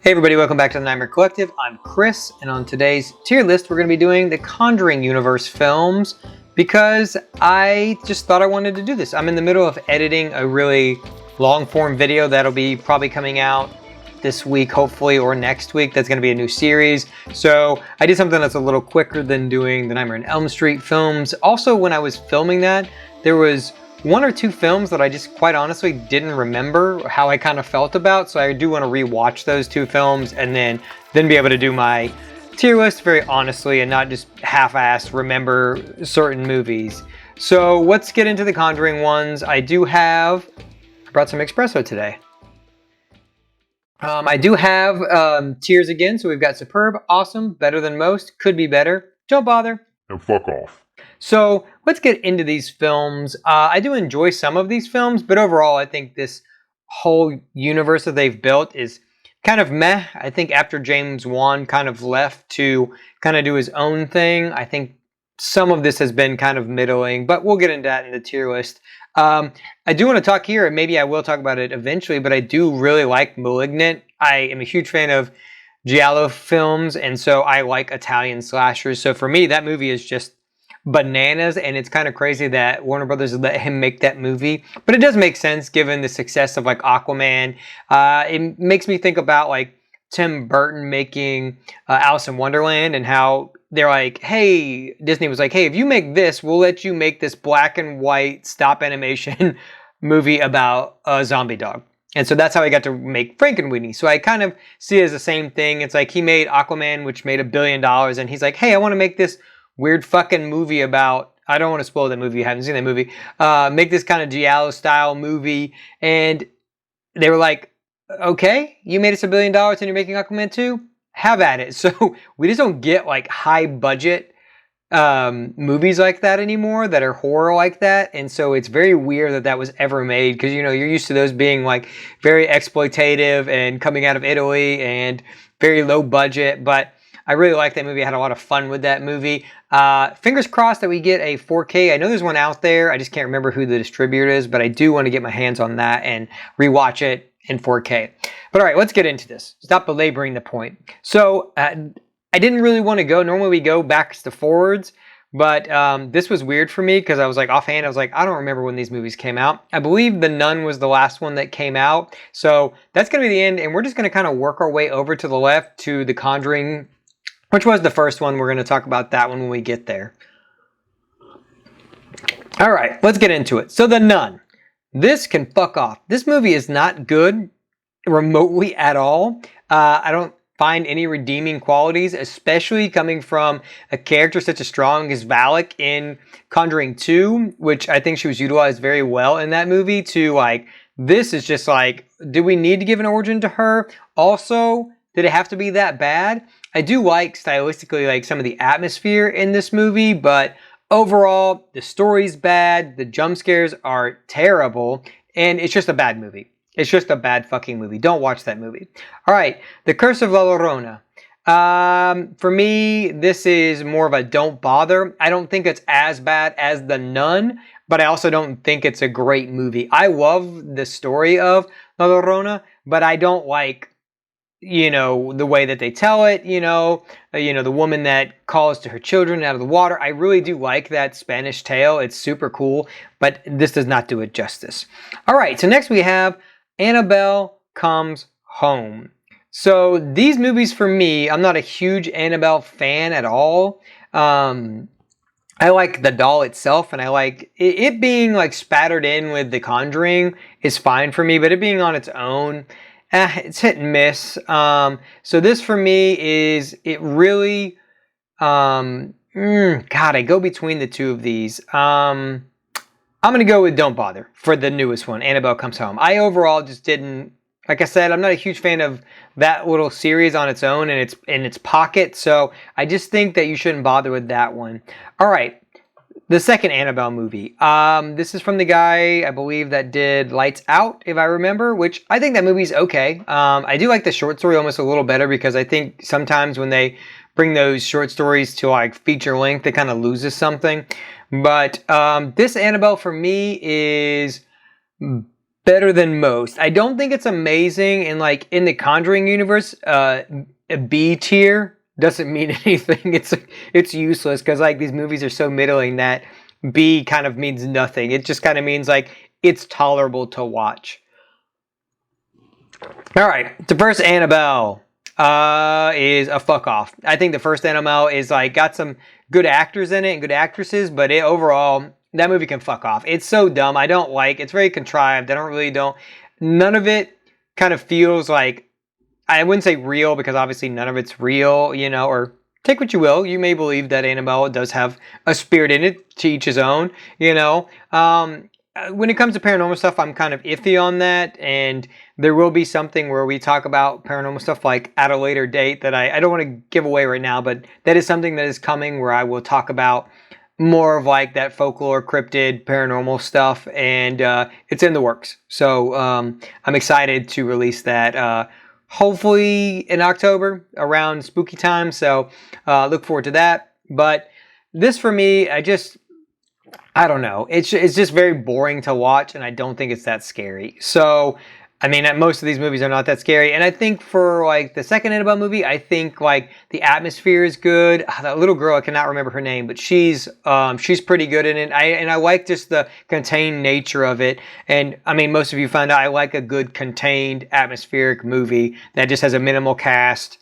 Hey everybody, welcome back to the Nightmare Collective. I'm Chris, and on today's tier list, we're going to be doing the Conjuring universe films because I just thought I wanted to do this. I'm in the middle of editing a really long-form video that'll be probably coming out this week, hopefully, or next week. That's going to be a new series. So I did something that's a little quicker than doing the Nightmare on Elm Street films. Also, when I was filming that, there was one or two films that I just quite honestly didn't remember how I kind of felt about, so I do want to rewatch those two films and then be able to do my tier list very honestly and not just half-ass remember certain movies. So let's get into the Conjuring ones. I brought some espresso today. I do have tiers again, so we've got superb, awesome, better than most, could be better, don't bother, and fuck off. So let's get into these films. I do enjoy some of these films, but overall I think this whole universe that they've built is kind of meh. I think after James Wan kind of left to kind of do his own thing, I think some of this has been kind of middling, but we'll get into that in the tier list. I do want to talk here, and maybe I will talk about it eventually, but I do really like *Malignant*. I am a huge fan of giallo films, and so I like Italian slashers. So for me, that movie is just bananas, and it's kind of crazy that Warner Brothers let him make that movie, but it does make sense given the success of like Aquaman. It makes me think about like Tim Burton making Alice in Wonderland, and how they're like, hey, Disney was like, hey, if you make this, we'll let you make this black and white stop animation movie about a zombie dog. And so that's how I got to make Frankenweenie. So I kind of see it as the same thing. It's like he made Aquaman, which made $1 billion, and he's like, hey, I want to make this weird fucking movie about, I don't want to spoil that movie, you haven't seen that movie, make this kind of giallo style movie. And they were like, okay, you made us $1 billion and you're making Aquaman 2? Have at it. So we just don't get like high budget movies like that anymore that are horror like that. And so it's very weird that that was ever made, because you know, you're used to those being like very exploitative and coming out of Italy and very low budget. But I really like that movie. I had a lot of fun with that movie. Fingers crossed that we get a 4K. I know there's one out there. I just can't remember who the distributor is, but I do want to get my hands on that and rewatch it in 4K. But all right, let's get into this. Stop belaboring the point. So I didn't really want to go. Normally we go backwards to forwards, but this was weird for me because I was like offhand, I was like, I don't remember when these movies came out. I believe The Nun was the last one that came out. So that's going to be the end, and we're just going to kind of work our way over to the left to The Conjuring, which was the first one. We're going to talk about that one when we get there. All right, let's get into it. So The Nun. This can fuck off. This movie is not good remotely at all. I don't find any redeeming qualities, especially coming from a character such as strong as Valak in Conjuring 2, which I think she was utilized very well in that movie, to like, this is just like, do we need to give an origin to her? Also, did it have to be that bad? I do like stylistically like some of the atmosphere in this movie, but overall the story's bad, the jump scares are terrible, and it's just a bad movie. It's just a bad fucking movie. Don't watch that movie. All right, The Curse of La Llorona. For me, this is more of a don't bother. I don't think it's as bad as The Nun, but I also don't think it's a great movie. I love the story of La Llorona, but I don't like, you know, the way that they tell it, the woman that calls to her children out of the water. I really do like that Spanish tale. It's super cool, but this does not do it justice. All right, so next we have Annabelle Comes Home. So these movies for me, I'm not a huge Annabelle fan at all. I like the doll itself, and I like it being like spattered in with The Conjuring is fine for me, but it being on its own, it's hit and miss. So this for me is, it really, God, I go between the two of these. I'm going to go with Don't Bother for the newest one, Annabelle Comes Home. I overall just didn't, like I said, I'm not a huge fan of that little series on its own and in its pocket, so I just think that you shouldn't bother with that one. All right, the second Annabelle movie. This is from the guy, I believe, that did Lights Out, if I remember, which I think that movie's okay. I do like the short story almost a little better, because I think sometimes when they bring those short stories to like feature length, it kind of loses something. But this Annabelle for me is Better than most. I don't think it's amazing, and like in the Conjuring universe, a B tier doesn't mean anything. It's useless because like these movies are so middling that B kind of means nothing. It just kind of means like it's tolerable to watch. All right, the first Annabelle is a fuck off. I think the first Annabelle is like got some good actors in it and good actresses, but it overall that movie can fuck off. It's so dumb. I don't like. It's very contrived. I don't really don't. None of it kind of feels like I wouldn't say real because obviously none of it's real, you know, or take what you will. You may believe that Annabelle does have a spirit in it, to each his own, you know. When it comes to paranormal stuff, I'm kind of iffy on that, and there will be something where we talk about paranormal stuff like at a later date that I don't want to give away right now, but that is something that is coming where I will talk about more of like that folklore, cryptid, paranormal stuff, and it's in the works. So I'm excited to release that. Hopefully in October around spooky time. So look forward to that. But this for me, I don't know. It's just very boring to watch, and I don't think it's that scary. So, I mean, most of these movies are not that scary, and I think for like the second Annabelle movie, I think like the atmosphere is good. That little girl, I cannot remember her name, but she's pretty good in it. I like just the contained nature of it, and I mean, most of you found out I like a good contained atmospheric movie that just has a minimal cast,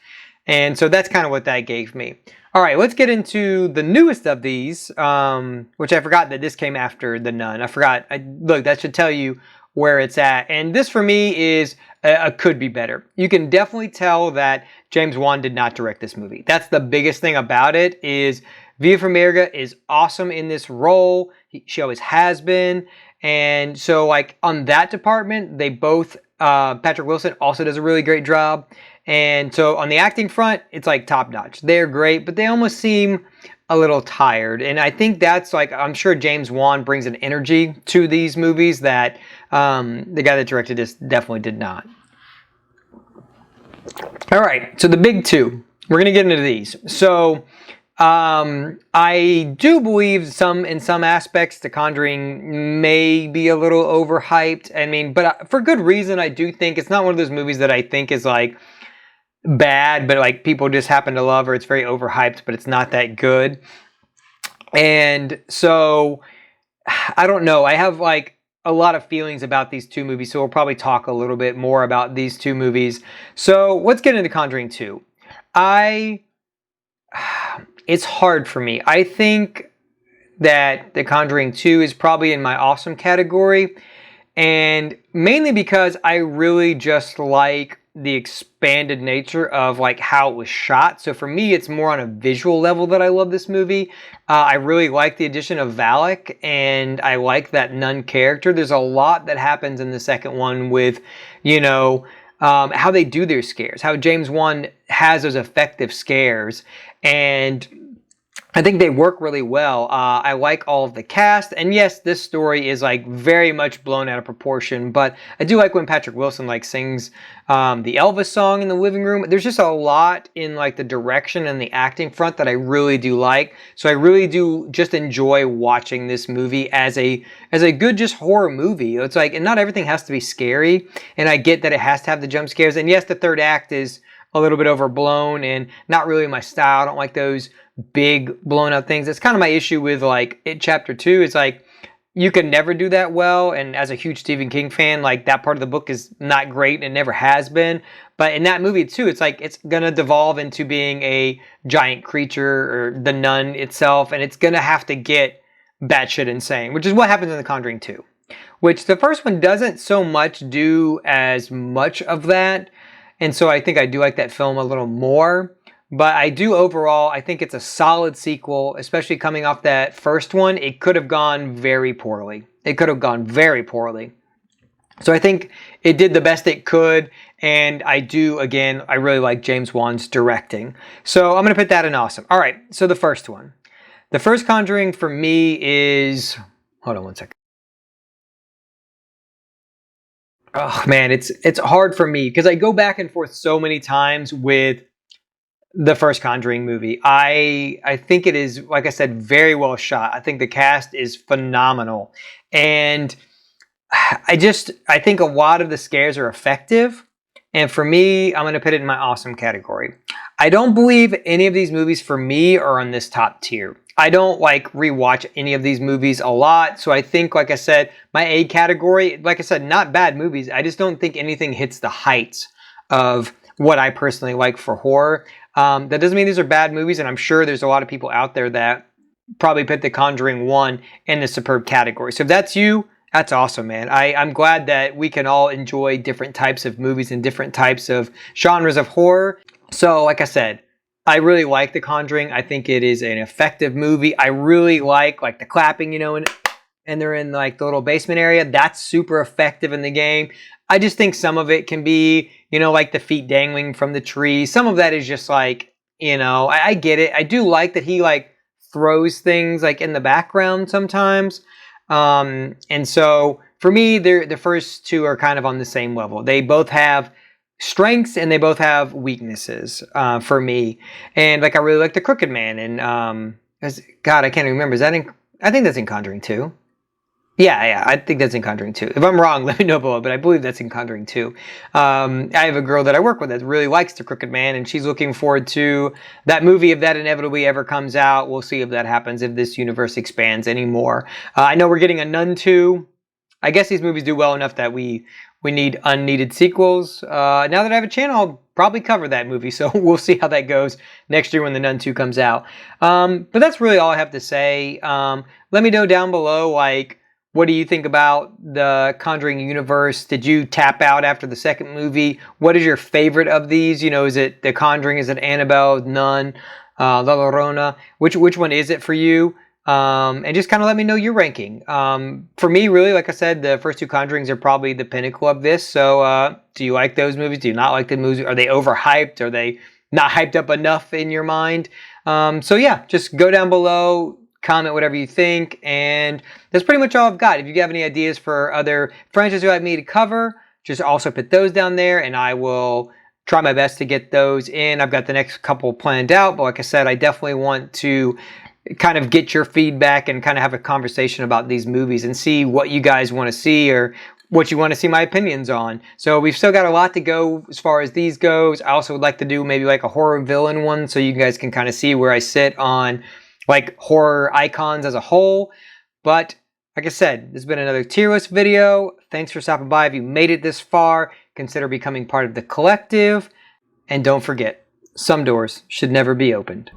and so that's kind of what that gave me. All right, let's get into the newest of these, which I forgot that this came after The Nun. I forgot. Look, that should tell you where it's at. And this for me is a could be better. You can definitely tell that James Wan did not direct this movie. That's the biggest thing about it is Via Farmiga is awesome in this role. She always has been. And so like on that department, they both, Patrick Wilson also does a really great job. And so on the acting front, it's like top notch. They're great, but they almost seem a little tired. And I think that's like, I'm sure James Wan brings an energy to these movies that the guy that directed this definitely did not. All right, so the big two. We're gonna get into these. So I do believe in some aspects, The Conjuring may be a little overhyped. I mean, but for good reason. I do think it's not one of those movies that I think is like bad, but like people just happen to love, or it's very overhyped, but it's not that good. And so I don't know. I have like a lot of feelings about these two movies, so we'll probably talk a little bit more about these two movies. So let's get into Conjuring 2. I it's hard for me. I think that The Conjuring 2 is probably in my awesome category, and mainly because I really just like the expanded nature of like how it was shot. So for me, it's more on a visual level that I love this movie. I really like the addition of Valak, and I like that nun character. There's a lot that happens in the second one with, you know, how they do their scares, how James Wan has those effective scares, and I think they work really well. I like all of the cast, and yes, this story is like very much blown out of proportion. But I do like when Patrick Wilson like sings the Elvis song in the living room. There's just a lot in like the direction and the acting front that I really do like. So I really do just enjoy watching this movie as a good just horror movie. It's like, and not everything has to be scary, and I get that it has to have the jump scares. And yes, the third act is a little bit overblown and not really my style. I don't like those big blown up things. That's kind of my issue with like It Chapter 2. It's like you can never do that well, and as a huge Stephen King fan, like that part of the book is not great and never has been. But in that movie too, it's like it's gonna devolve into being a giant creature or the nun itself, and it's gonna have to get batshit insane, which is what happens in The Conjuring 2. Which the first one doesn't so much do as much of that. And so I think I do like that film a little more. But I do overall, I think it's a solid sequel, especially coming off that first one. It could have gone very poorly. It could have gone very poorly. So I think it did the best it could. And I do, again, I really like James Wan's directing. So I'm going to put that in awesome. All right, so the first one. The first Conjuring for me is... Hold on one second. Oh man, it's hard for me because I go back and forth so many times with the first Conjuring movie. I think it is, like I said, very well shot. I think the cast is phenomenal, and I think a lot of the scares are effective. And for me, I'm going to put it in my awesome category. I don't believe any of these movies for me are on this top tier. I don't like rewatch any of these movies a lot. So I think, like I said, my A category, like I said, not bad movies. I just don't think anything hits the heights of what I personally like for horror. That doesn't mean these are bad movies. And I'm sure there's a lot of people out there that probably put The Conjuring 1 in the superb category. So if that's you, that's awesome, man. I'm glad that we can all enjoy different types of movies and different types of genres of horror. So, like I said, I really like The Conjuring. I think it is an effective movie. I really like the clapping, and they're in like the little basement area. That's super effective in the game. I just think some of it can be, like the feet dangling from the tree. Some of that is just like, I get it. I do like that he like throws things like in the background sometimes. And so for me, the first two are kind of on the same level. They both have strengths and they both have weaknesses for me. And like I really like the Crooked Man. And God, I can't remember. Is that in? I think that's in Conjuring 2. Yeah, I think that's in Conjuring 2. If I'm wrong, let me know below, but I believe that's in Conjuring 2. I have a girl that I work with that really likes The Crooked Man, and she's looking forward to that movie if that inevitably ever comes out. We'll see if that happens, if this universe expands anymore. I know we're getting a Nun 2. I guess these movies do well enough that we need unneeded sequels. Now that I have a channel, I'll probably cover that movie, so we'll see how that goes next year when The Nun 2 comes out. But that's really all I have to say. Let me know down below, like, what do you think about the Conjuring universe? Did you tap out after the second movie? What is your favorite of these? Is it The Conjuring? Is it Annabelle, Nun, La Llorona? Which one is it for you? And just kind of let me know your ranking. For me, really, like I said, the first two Conjurings are probably the pinnacle of this. So do you like those movies? Do you not like the movies? Are they overhyped? Are they not hyped up enough in your mind? So yeah, just go down below, comment whatever you think, and that's pretty much all I've got. If you have any ideas for other franchises you'd like me to cover, just also put those down there, and I will try my best to get those in. I've got the next couple planned out, but like I said, I definitely want to kind of get your feedback and kind of have a conversation about these movies and see what you guys want to see or what you want to see my opinions on. So we've still got a lot to go as far as these goes. I also would like to do maybe like a horror villain one so you guys can kind of see where I sit on like horror icons as a whole. But like I said, this has been another tier list video. Thanks for stopping by. If you made it this far, consider becoming part of the collective. And don't forget, some doors should never be opened.